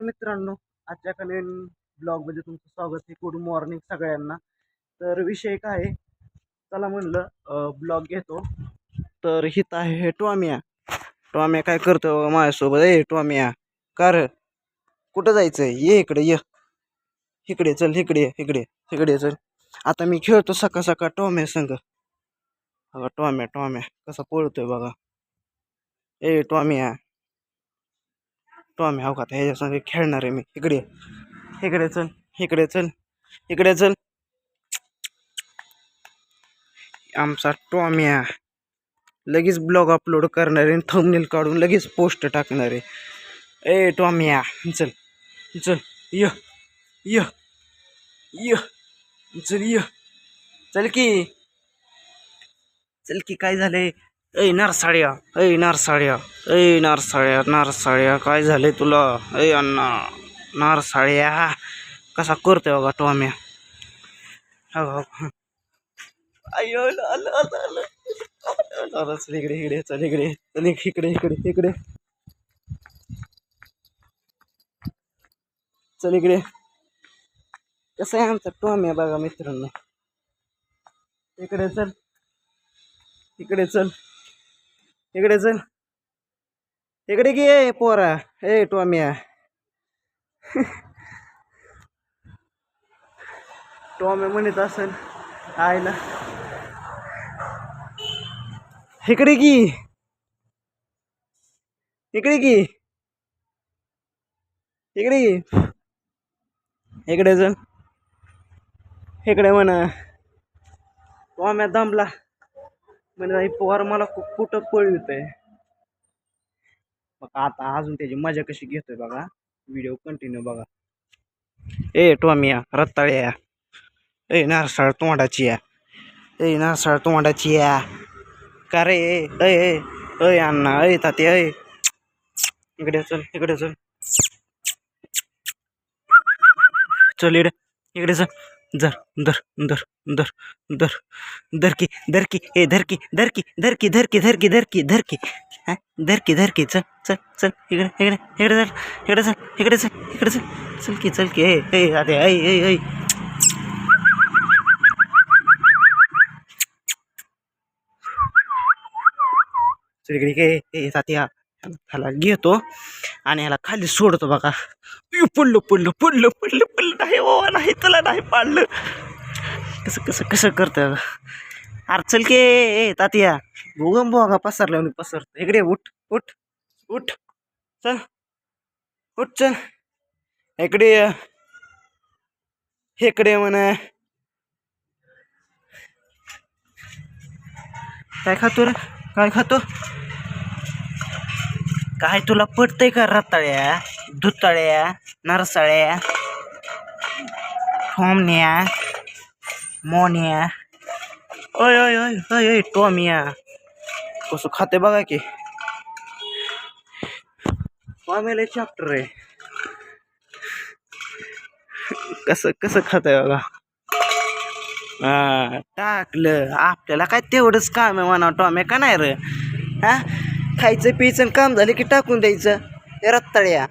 मित्रांनो, आजच्या नवीन ब्लॉगमध्ये तुमचं स्वागत आहे. गुड मॉर्निंग सगळ्यांना. तर विषय काय आहे, चला म्हणलं ब्लॉग घेतो. तर हित आहे टॉम्या. टॉम्या काय करतो माझ्यासोबत? टॉम्या कार कुठं जायचंय? ये इकडे, ये इकडे, चल इकडे, इकडे इकडे चल. आता मी खेळतो सकाळ सकाळ टॉम्या संग. बघा टॉम्या टॉम्या कसा पळतोय बघा. टॉम्या टॉम्या हो का, ह्याच्या संग खेळणार आहे मी. इकडे इकडे चल, इकडे चल, इकडे चल. आमचा टॉम्या लगेच ब्लॉग अपलोड करणार आहे, थंबनेल काढून लगेच पोस्ट टाकणार आहे. टॉम्या चल चल, य य य चल, य चल की, चल की. काय झालंय? नारसाळ्या, नारसाळ्या, नारसाळ्या, नारसाळ्या काय झालंय तुला? अण्णा नारसाळ्या कसा करतोय बघा टॉम्या. अय्यो, आलं आलं आलं. चल इकडे, इकडे चल, इकडे चल, इकडे इकडे इकडे चल, इकडे. कसं आहे आमचा टॉम्या बघा मित्रांनो. इकडे चल, इकडे चल, इकडे चल, इकडे गे पोरा. टॉम्या टॉम्या म्हणत असेल आईला, इकडे की, इकडे की, इकडे की, इकडे चल, इकडे म्हणा. टॉम्या दमला म्हणजे पोर मला कुठं पळतोय. बघा आता अजून त्याची मजा कशी घेतोय बघा. व्हिडिओ कंटिन्यू बघा. टॉम्या रत्ताळ्या, नारसाळ तोंडाची या, नारसाळ तोंडाची या. का रे? अण्णा, तात्या, इकडे चल, इकडे चल, चल इकडे, इकडे चल. धर धर धर धर धर धरकी धरकी, धरकी धरकी धरकी धरकी धरकी धरकी धरकी धरकी धरकी. चल चल चल, इकडे इकडे इकडे चल, इकडे चल, इकडे चल, इकडे चल, चल की, चल की. अरे ऐ चल इकडे काय. तात्या ह्याला घेतो आणि ह्याला खाली सोडतो बघा. पडलं पडलं पडलं पडलं पडलं. नाही बाबा, नाही तुला नाही पाडलं. कसं कसं कसं करतं. अरे चल के तात्या, भोगम बोगा पसरल्या पसरत. इकडे उठ उठ उठ, चल उठ, चल इकडे, इकडे म्हणा. काय खातो रे? काय खातो? काय तुला पटतंय का? रताळ्या, धुताळ्या, नरसाळ्या, ठोमण्या, मोन्या. ओय ओय ओय ओय ओय टॉम्या कसं खाते बघा की. टॉम्याला चॅप्टर आहे. कसं कसं खातंय बघा. टाकलं. आपल्याला काय तेवढंच काम आहे म्हणा टॉम्या, का नाही रे? खायचं प्यायचं काम झालं की टाकून द्यायचं. रत्ताळ्या.